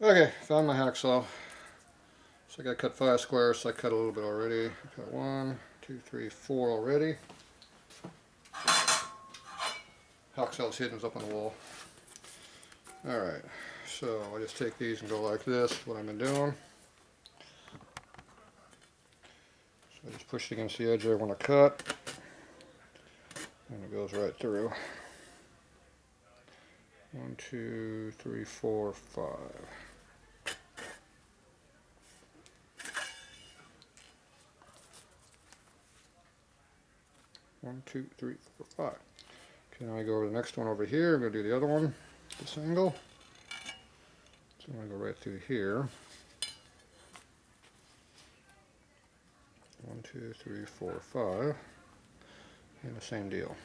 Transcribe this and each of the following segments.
Okay, found my hacksaw. So I got to cut 5 squares, so I cut a little bit already. I cut 1, 2, 3, 4 already. Hacksaw's hidden up on the wall. Alright, so I just take these and go like this, what I've been doing. So I just push it against the edge there when I cut, and it goes right through. 1, 2, 3, 4, 5. 1, 2, 3, 4, 5. Okay, now I go over the next one over here. I'm going to do the other one, this angle. So I'm going to go right through here. 1, 2, 3, 4, 5. And the same deal.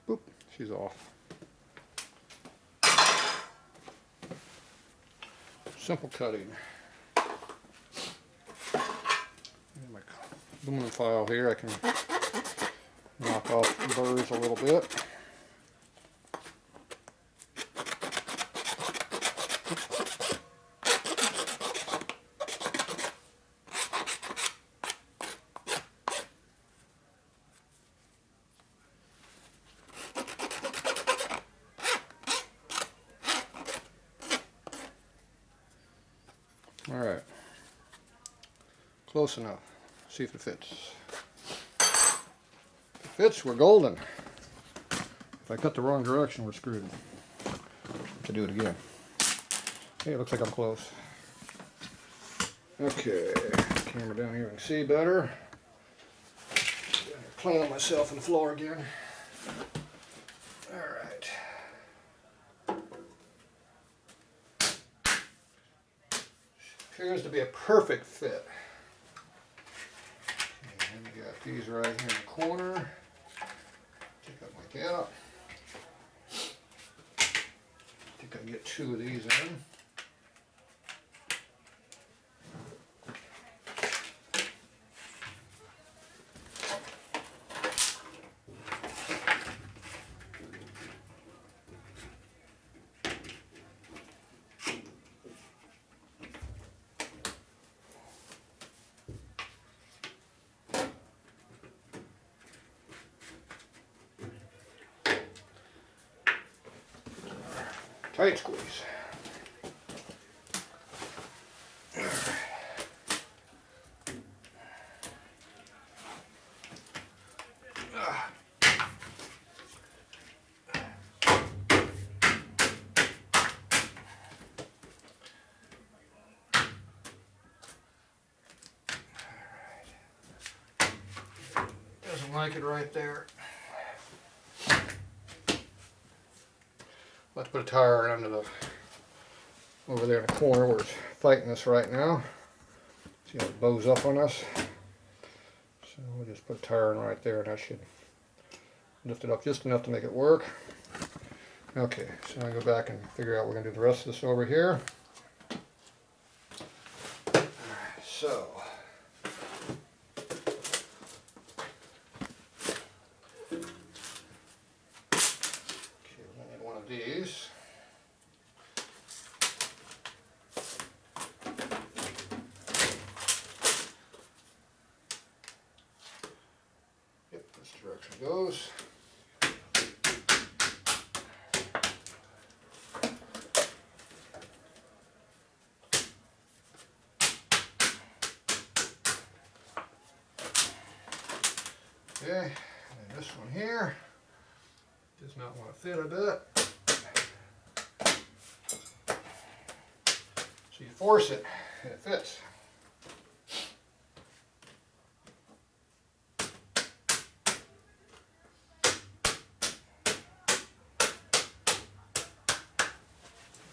Boop, she's off. Simple cutting. And my aluminum file here, I can knock off the burrs a little bit. Alright, close enough. See if it fits. If it fits, we're golden. If I cut the wrong direction, we're screwed. To do it again. Hey, it looks like I'm close. Okay, camera down here, I can see better. Clean up myself on the floor again. Alright. Appears to be a perfect fit. And we got these right here in the corner. Take up like that. I think I can get 2 of these in. Tight squeeze. Doesn't like it right there. Let's put a tire under the over there in the corner where it's fighting us right now. See how it bows up on us. So we'll just put a tire in right there, and that should lift it up just enough to make it work. Okay, so I go back and figure out we're going to do the rest of this over here. So these. Yep, this direction goes. Okay, and this one here does not want to fit a bit. So you force it, and it fits.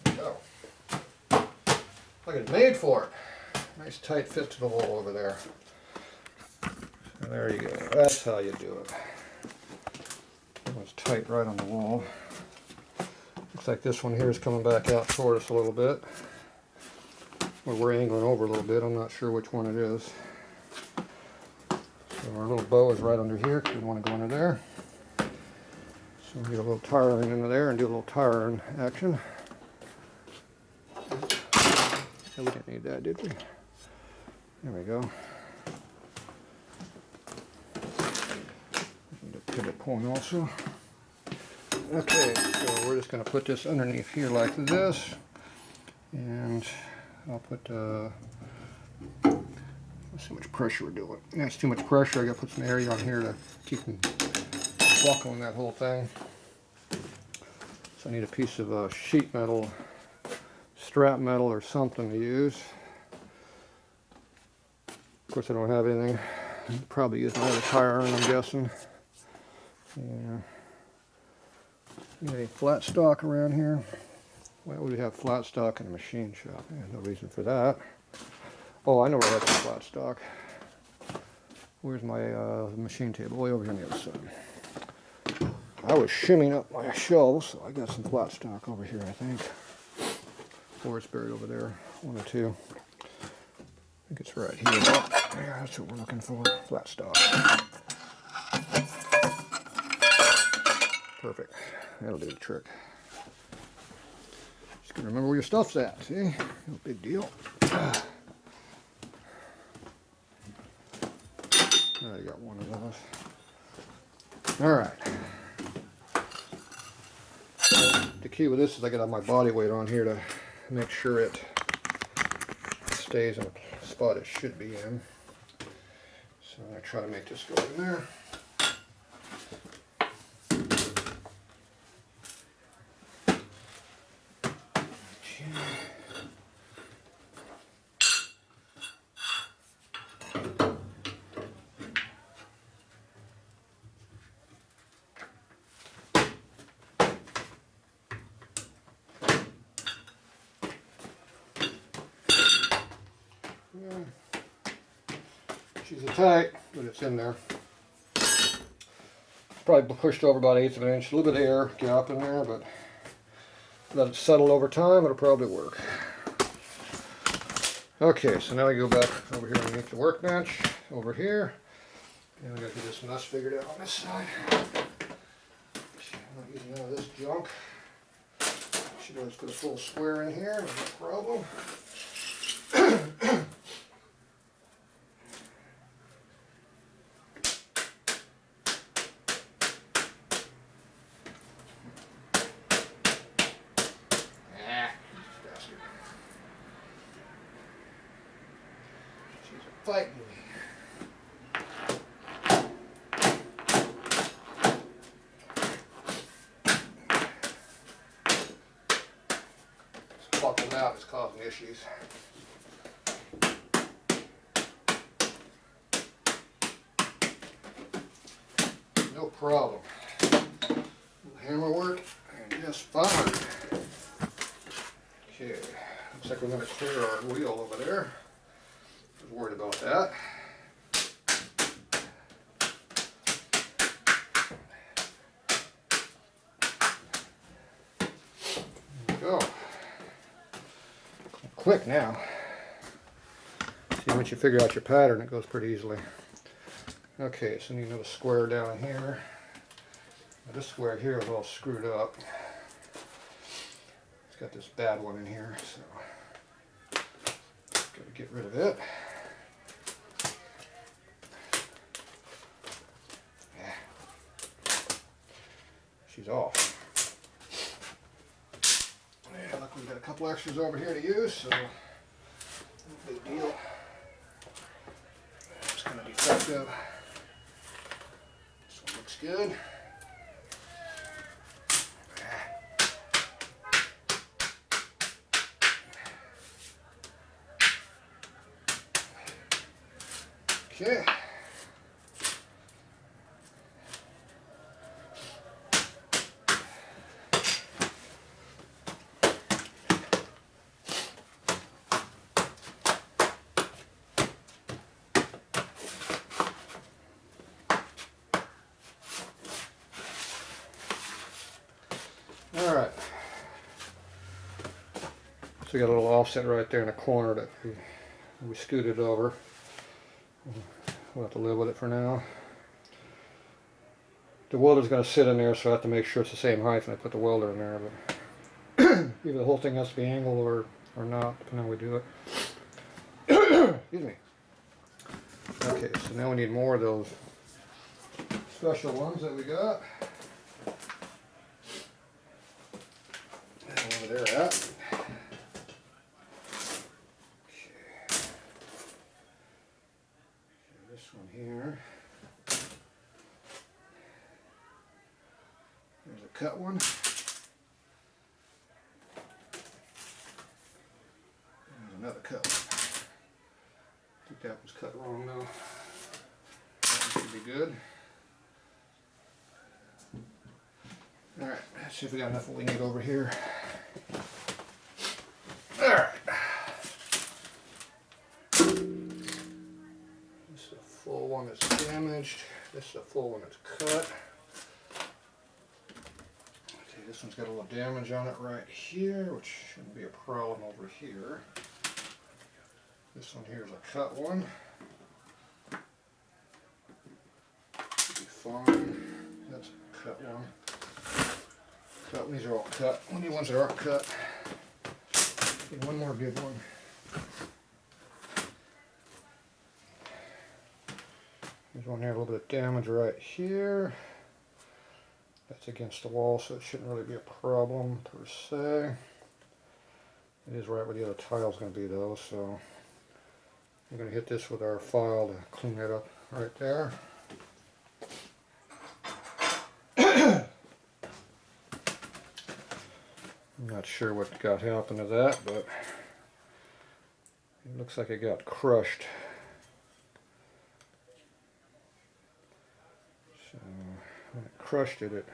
There we go. Like it's made for it. Nice tight fit to the wall over there. So there you go. That's how you do it. it's tight right on the wall. Looks like this one here is coming back out toward us a little bit. Or we're angling over a little bit. I'm not sure which one it is. So our little bow is right under here because we want to go under there. So we get a little tire iron into there and do a little tire iron action. We didn't need that, did we? There we go. Need a pivot point also. Okay, so we're just going to put this underneath here like this. And I'll put, let's see how much pressure we're doing. That's too much pressure. I got to put some area on here to keep from buckling that whole thing. So I need a piece of sheet metal, strap metal or something to use. Of course I don't have anything. I'll probably use another tire iron, I'm guessing. Yeah. Got any flat stock around here? Why would we have flat stock in a machine shop? There's no reason for that. Oh, I know where I have some flat stock. Where's my machine table? Way over here on the other side. I was shimming up my shelves, so I got some flat stock over here, I think. Or it's buried over there, one or two. I think it's right here. Yeah, that's what we're looking for, flat stock. Perfect, that'll do the trick. Just gotta remember where your stuff's at, see? No big deal. I got one of those. All right. The key with this is I got my body weight on here to make sure it stays in the spot it should be in. So I'm going to try to make this go in there. She's tight, but it's in there. Probably pushed over about 1/8 of an inch. A little bit of air gap in there, but let it settle over time, it'll probably work. Okay, so now we go back over here underneath the workbench, over here. And we gotta get this nuts figured out on this side. I'm not using none of this junk. Should always put a full square in here, no problem. Fighting me. It's buckled out, it's causing issues. No problem. Hammer work and just fine. Okay, looks like we're going to clear our wheel over there. I was worried about that. There we go. Quick now. See, once you figure out your pattern, it goes pretty easily. Okay, so you need another square down here. Now this square here is all screwed up. It's got this bad one in here, so gotta get rid of it. She's off. Yeah, look, we've got a couple extras over here to use, so no big deal. It's kind of defective. This one looks good. Okay. Alright. So we got a little offset right there in the corner that we scooted over. We'll have to live with it for now. The welder's going to sit in there, so I have to make sure it's the same height when I put the welder in there. But either the whole thing has to be angled or not, depending on how we do it. Excuse me. Okay, so now we need more of those special ones that we got. And over there at. Okay. So this one here. There's a cut one. There's another cut one. I think that was cut wrong though. That one should be good. Alright, let's see if we got enough of what we need over here. Alright. This is a full one that's damaged. This is a full one that's cut. Okay, this one's got a little damage on it right here, which shouldn't be a problem over here. This one here is a cut one. Should be fine. That's a cut one. Cut. These are all cut. We need ones that aren't cut. Need one more good one. There's one here, a little bit of damage right here. That's against the wall, so it shouldn't really be a problem per se. It is right where the other tile's going to be though, so we're going to hit this with our file to clean that up right there. I'm not sure what happened to that, but it looks like it got crushed. So when it crushed it, it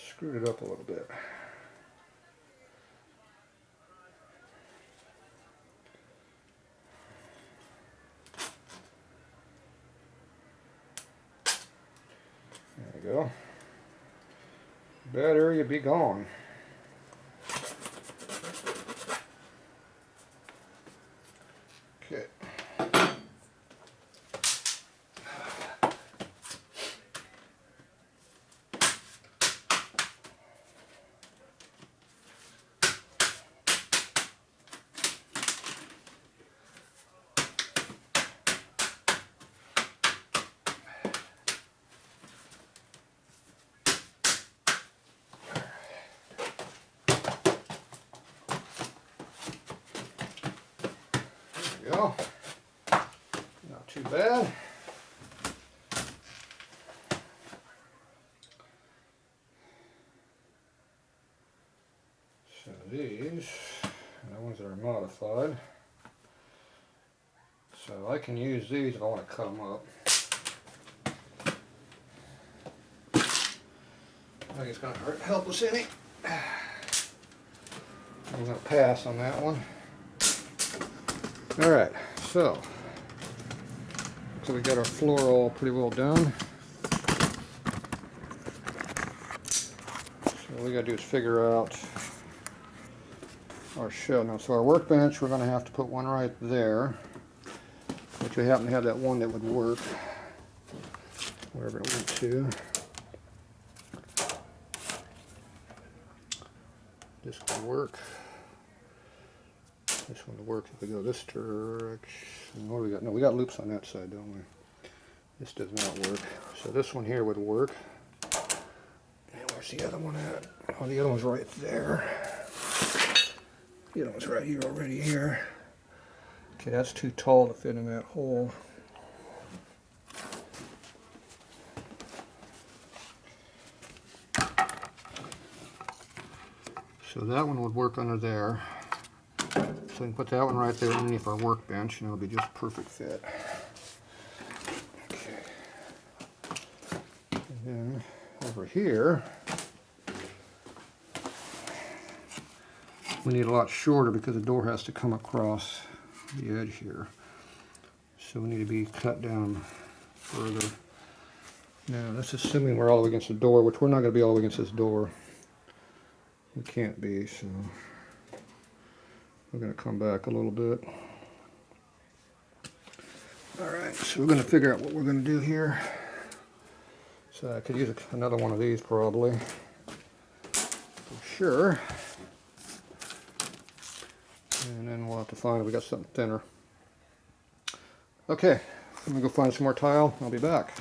screwed it up a little bit. There we go. Bad area be gone. Okay. Go. Not too bad. So these are the ones that are modified. So I can use these if I want to cut them up. I think it's going to help us any. I'm going to pass on that one. Alright, so we got our floor all pretty well done. So all we got to do is figure out our shelf. Now, so our workbench, we're going to have to put one right there. But we happen to have that one that would work, wherever it went to. This could work. This one will work if we go this direction. What do we got? No, we got loops on that side, don't we? This does not work. So this one here would work. And where's the other one at? Oh, the other one's right there. The other one's right here already here. Okay, that's too tall to fit in that hole. So that one would work under there. So we can put that one right there underneath our workbench and it'll be just a perfect fit. Okay. And then over here, we need a lot shorter because the door has to come across the edge here. So we need to be cut down further. Now that's assuming we're all the way against the door, which we're not going to be all the way against this door. We can't be, so we're going to come back a little bit. Alright, so we're going to figure out what we're going to do here. So I could use another one of these probably, for sure. And then we'll have to find if we got something thinner. Okay, I'm going to go find some more tile. I'll be back.